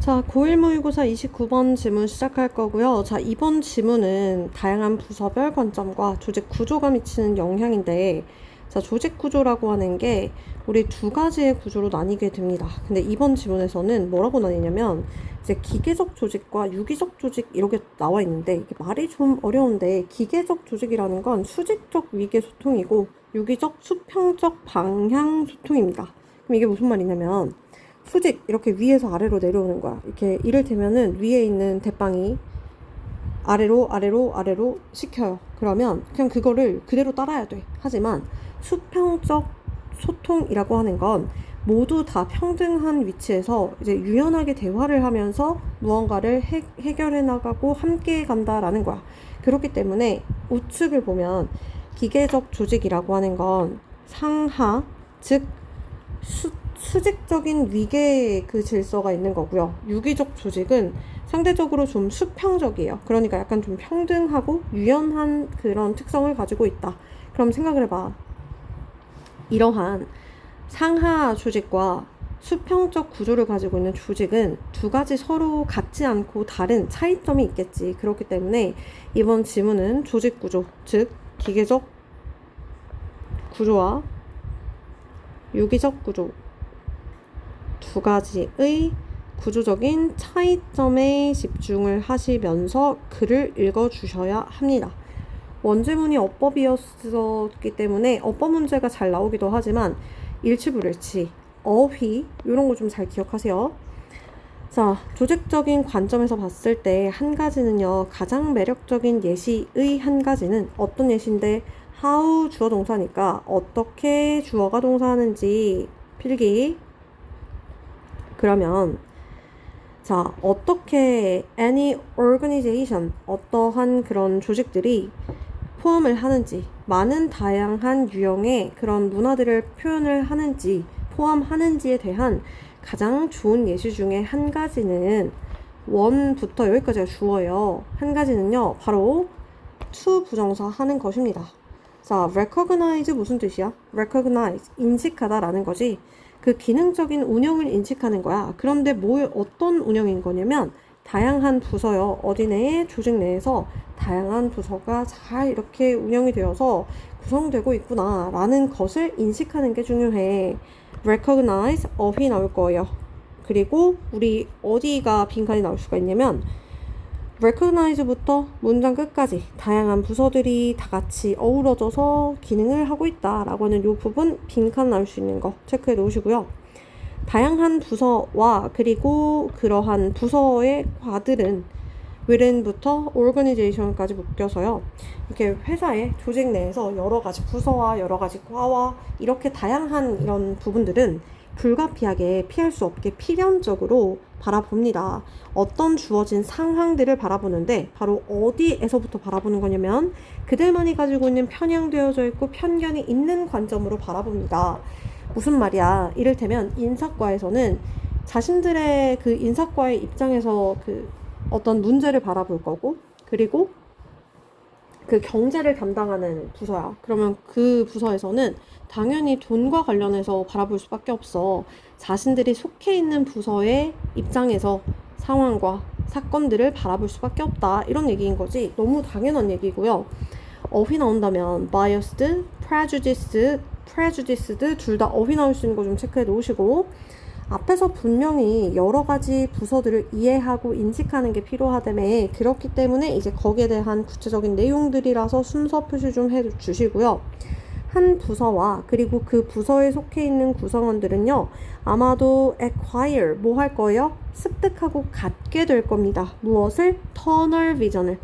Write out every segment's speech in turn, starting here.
자, 고1 모의고사 29번 지문 시작할 거고요. 자, 이번 지문은 다양한 부서별 관점과 조직 구조가 미치는 영향인데, 자, 조직 구조라고 하는 게 우리 두 가지의 구조로 나뉘게 됩니다. 근데 이번 지문에서는 뭐라고 나뉘냐면, 이제 기계적 조직과 유기적 조직 이렇게 나와 있는데, 이게 말이 좀 어려운데, 기계적 조직이라는 건 수직적 위계 소통이고, 유기적 수평적 방향 소통입니다. 그럼 이게 무슨 말이냐면, 수직 이렇게 위에서 아래로 내려오는 거야. 이렇게 이를테면은 위에 있는 대빵이 아래로 시켜요. 그러면 그냥 그거를 그대로 따라야 돼. 하지만 수평적 소통이라고 하는 건 모두 다 평등한 위치에서 이제 유연하게 대화를 하면서 무언가를 해결해 나가고 함께 간다라는 거야. 그렇기 때문에 우측을 보면 기계적 조직이라고 하는 건 상하, 즉 수직적인 위계 그 질서가 있는 거고요. 유기적 조직은 상대적으로 좀 수평적이에요. 그러니까 약간 좀 평등하고 유연한 그런 특성을 가지고 있다. 그럼 생각을 해봐. 이러한 상하 조직과 수평적 구조를 가지고 있는 조직은 두 가지 서로 같지 않고 다른 차이점이 있겠지. 그렇기 때문에 이번 지문은 조직 구조, 즉 기계적 구조와 유기적 구조 두 가지의 구조적인 차이점에 집중을 하시면서 글을 읽어주셔야 합니다. 원제문이 어법이었기 때문에 어법 문제가 잘 나오기도 하지만 일치불일치, 어휘 이런 거 좀 잘 기억하세요. 자, 조직적인 관점에서 봤을 때 한 가지는요, 가장 매력적인 예시의 한 가지는 어떤 예시인데 how 주어 동사니까 어떻게 주어가 동사하는지 필기. 그러면 자, 어떻게 any organization, 어떠한 그런 조직들이 포함을 하는지, 많은 다양한 유형의 그런 문화들을 표현을 하는지, 포함하는지에 대한 가장 좋은 예시 중에 한 가지는 원부터 여기까지가 주어예요. 한 가지는요, 바로 to 부정사 하는 것입니다. 자, recognize 무슨 뜻이야? recognize, 인식하다라는 거지. 그 기능적인 운영을 인식하는 거야. 그런데 어떤 운영인 거냐면 다양한 부서요. 어디 내에 조직 내에서 다양한 부서가 잘 이렇게 운영이 되어서 구성되고 있구나 라는 것을 인식하는 게 중요해. recognize, 어휘 나올 거예요. 그리고 우리 어디가 빈칸이 나올 수가 있냐면 recognize부터 문장 끝까지 다양한 부서들이 다 같이 어우러져서 기능을 하고 있다라고 하는 이 부분 빈칸 나올 수 있는 거 체크해 놓으시고요. 다양한 부서와 그리고 그러한 부서의 과들은 within부터 organization까지 묶여서요. 이렇게 회사의 조직 내에서 여러 가지 부서와 여러 가지 과와 이렇게 다양한 이런 부분들은 불가피하게 피할 수 없게 필연적으로 바라봅니다. 어떤 주어진 상황들을 바라보는데 바로 어디에서부터 바라보는 거냐면 그들만이 가지고 있는 편향되어져 있고 편견이 있는 관점으로 바라봅니다. 무슨 말이야? 이를테면 인사과에서는 자신들의 그 인사과의 입장에서 그 어떤 문제를 바라볼 거고, 그리고 그 경제를 담당하는 부서야. 그러면 그 부서에서는 당연히 돈과 관련해서 바라볼 수밖에 없어. 자신들이 속해 있는 부서의 입장에서 상황과 사건들을 바라볼 수밖에 없다. 이런 얘기인 거지. 너무 당연한 얘기고요. 어휘 나온다면 biased, prejudiced 둘 다 어휘 나올 수 있는 거 좀 체크해 놓으시고, 앞에서 분명히 여러 가지 부서들을 이해하고 인식하는 게 필요하다며, 그렇기 때문에 이제 거기에 대한 구체적인 내용들이라서 순서 표시 좀 해주시고요. 한 부서와 그리고 그 부서에 속해 있는 구성원들은요, 아마도 acquire 뭐 할 거예요? 습득하고 갖게 될 겁니다. 무엇을? 터널 비전을.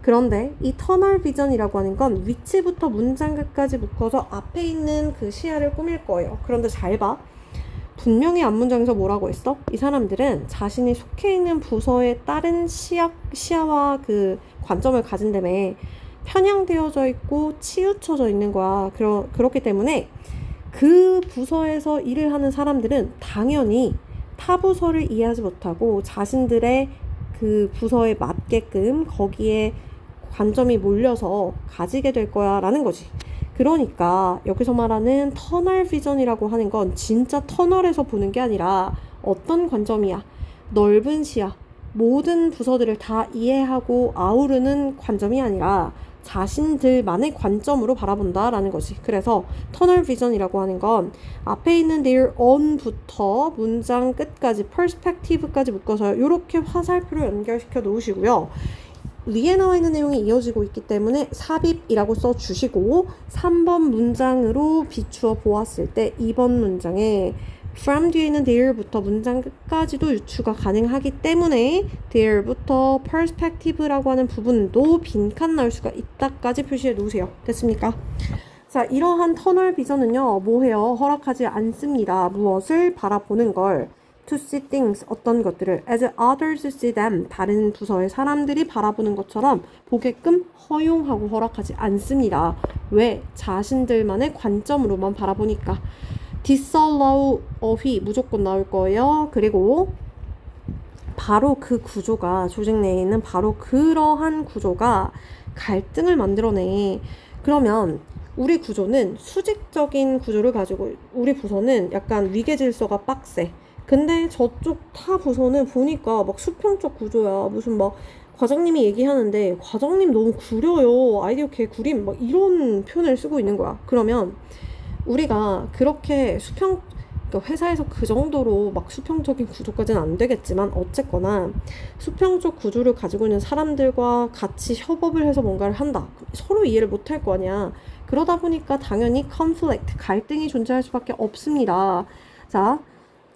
그런데 이 터널 비전이라고 하는 건 위치부터 문장 끝까지 묶어서 앞에 있는 그 시야를 꾸밀 거예요. 그런데 잘 봐. 분명히 앞문장에서 뭐라고 했어? 이 사람들은 자신이 속해 있는 부서에 따른 시야와 그 관점을 가진다며 편향되어져 있고 치우쳐져 있는 거야. 그렇기 때문에 그 부서에서 일을 하는 사람들은 당연히 타 부서를 이해하지 못하고 자신들의 그 부서에 맞게끔 거기에 관점이 몰려서 가지게 될 거야 라는 거지. 그러니까 여기서 말하는 터널 비전이라고 하는 건 진짜 터널에서 보는 게 아니라 어떤 관점이야? 넓은 시야, 모든 부서들을 다 이해하고 아우르는 관점이 아니라 자신들만의 관점으로 바라본다라는 거지. 그래서 터널 비전이라고 하는 건 앞에 있는 their on부터 문장 끝까지 perspective까지 묶어서 이렇게 화살표로 연결시켜 놓으시고요. 위에 나와 있는 내용이 이어지고 있기 때문에 삽입이라고 써주시고 3번 문장으로 비추어 보았을 때 2번 문장에 from 뒤에 있는 there부터 문장 끝까지도 유추가 가능하기 때문에 there부터 perspective라고 하는 부분도 빈칸 나올 수가 있다까지 표시해 놓으세요. 됐습니까? 자, 이러한 터널 비전은요, 뭐해요? 허락하지 않습니다. 무엇을 바라보는 걸. to see things, 어떤 것들을 as others see them, 다른 부서의 사람들이 바라보는 것처럼 보게끔 허용하고 허락하지 않습니다. 왜? 자신들만의 관점으로만 바라보니까. disallow of이 무조건 나올 거예요. 그리고 바로 그 구조가, 조직 내에 있는 바로 그러한 구조가 갈등을 만들어내. 그러면 우리 구조는 수직적인 구조를 가지고, 우리 부서는 약간 위계질서가 빡세. 근데 저쪽 타 부서는 보니까 막 수평적 구조야. 무슨 막 과장님이 얘기하는데 과장님 너무 구려요. 아이디어 개 구림. 막 이런 표현을 쓰고 있는 거야. 그러면 우리가 그렇게 그러니까 회사에서 그 정도로 막 수평적인 구조까지는 안 되겠지만 어쨌거나 수평적 구조를 가지고 있는 사람들과 같이 협업을 해서 뭔가를 한다. 서로 이해를 못 할 거 아니야. 그러다 보니까 당연히 conflict, 갈등이 존재할 수밖에 없습니다. 자,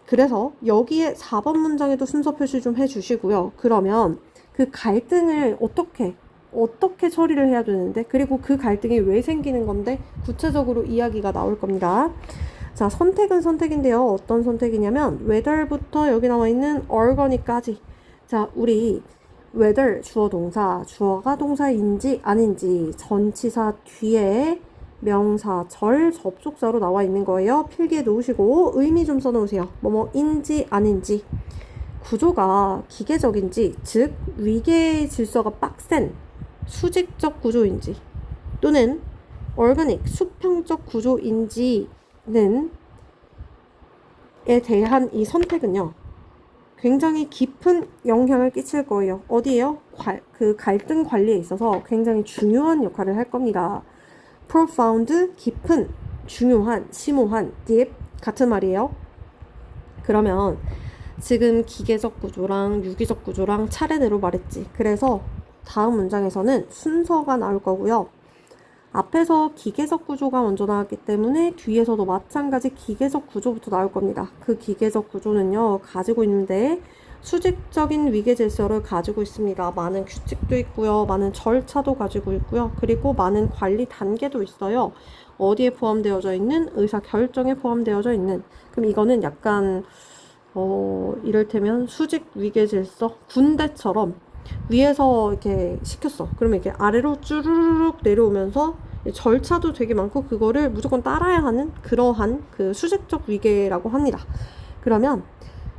그래서 여기에 4번 문장에도 순서 표시 좀 해주시고요. 그러면 그 갈등을 어떻게 처리를 해야 되는데, 그리고 그 갈등이 왜 생기는 건데 구체적으로 이야기가 나올 겁니다. 자, 선택은 선택인데요. 어떤 선택이냐면 whether부터 여기 나와 있는 organic까지. 자, 우리 whether 주어 동사, 주어가 동사인지 아닌지 전치사 뒤에 명사, 절, 접속사로 나와 있는 거예요. 필기에 놓으시고 의미 좀 써놓으세요. 뭐뭐인지 아닌지, 구조가 기계적인지, 즉 위계 질서가 빡센 수직적 구조인지, 또는 organic 수평적 구조인지는 에 대한 이 선택은요, 굉장히 깊은 영향을 끼칠 거예요. 어디에요? 그 갈등 관리에 있어서 굉장히 중요한 역할을 할 겁니다. profound, 깊은, 중요한, 심오한, deep 같은 말이에요. 그러면 지금 기계적 구조랑 유기적 구조랑 차례대로 말했지. 그래서 다음 문장에서는 순서가 나올 거고요. 앞에서 기계적 구조가 먼저 나왔기 때문에 뒤에서도 마찬가지 기계적 구조부터 나올 겁니다. 그 기계적 구조는요, 가지고 있는데 수직적인 위계 질서를 가지고 있습니다. 많은 규칙도 있고요. 많은 절차도 가지고 있고요. 그리고 많은 관리 단계도 있어요. 어디에 포함되어져 있는? 의사결정에 포함되어져 있는. 그럼 이거는 약간 이를테면 수직 위계 질서? 군대처럼 위에서 이렇게 시켰어. 그러면 이렇게 아래로 쭈르륵 내려오면서 절차도 되게 많고 그거를 무조건 따라야 하는 그러한 그 수직적 위계라고 합니다. 그러면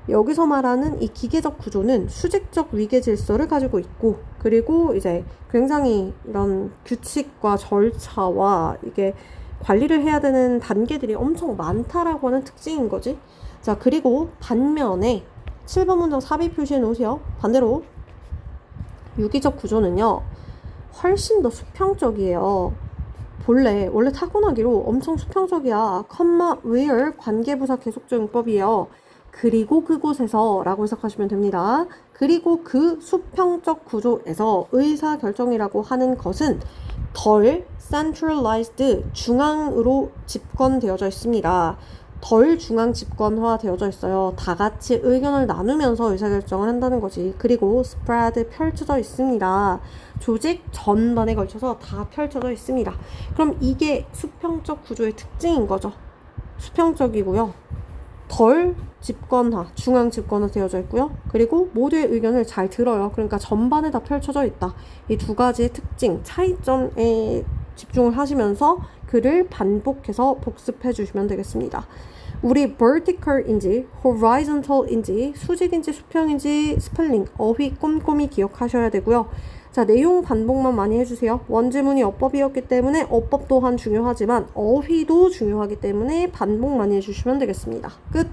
여기서 말하는 이 기계적 구조는 수직적 위계 질서를 가지고 있고, 그리고 이제 굉장히 이런 규칙과 절차와 이게 관리를 해야 되는 단계들이 엄청 많다라고 하는 특징인 거지. 자, 그리고 반면에 7번 문장 삽입 표시해 놓으세요. 반대로 유기적 구조는요, 훨씬 더 수평적이에요. 원래 타고나기로 엄청 수평적이야. where 관계부사 계속적용법이에요. 그리고 그곳에서 라고 해석하시면 됩니다. 그리고 그 수평적 구조에서 의사결정이라고 하는 것은 덜 centralized, 중앙으로 집권되어져 있습니다. 덜 중앙 집권화 되어져 있어요. 다 같이 의견을 나누면서 의사결정을 한다는 거지. 그리고 spread, 펼쳐져 있습니다. 조직 전반에 걸쳐서 다 펼쳐져 있습니다. 그럼 이게 수평적 구조의 특징인 거죠. 수평적이고요. 덜 집권화, 중앙 집권화 되어져 있고요. 그리고 모두의 의견을 잘 들어요. 그러니까 전반에 다 펼쳐져 있다. 이 두 가지의 특징, 차이점에 집중을 하시면서 글을 반복해서 복습해 주시면 되겠습니다. 우리 vertical인지 horizontal인지 수직인지 수평인지 스펠링, 어휘 꼼꼼히 기억하셔야 되고요. 자, 내용 반복만 많이 해주세요. 원지문이 어법이었기 때문에 어법 또한 중요하지만 어휘도 중요하기 때문에 반복 많이 해주시면 되겠습니다. 끝!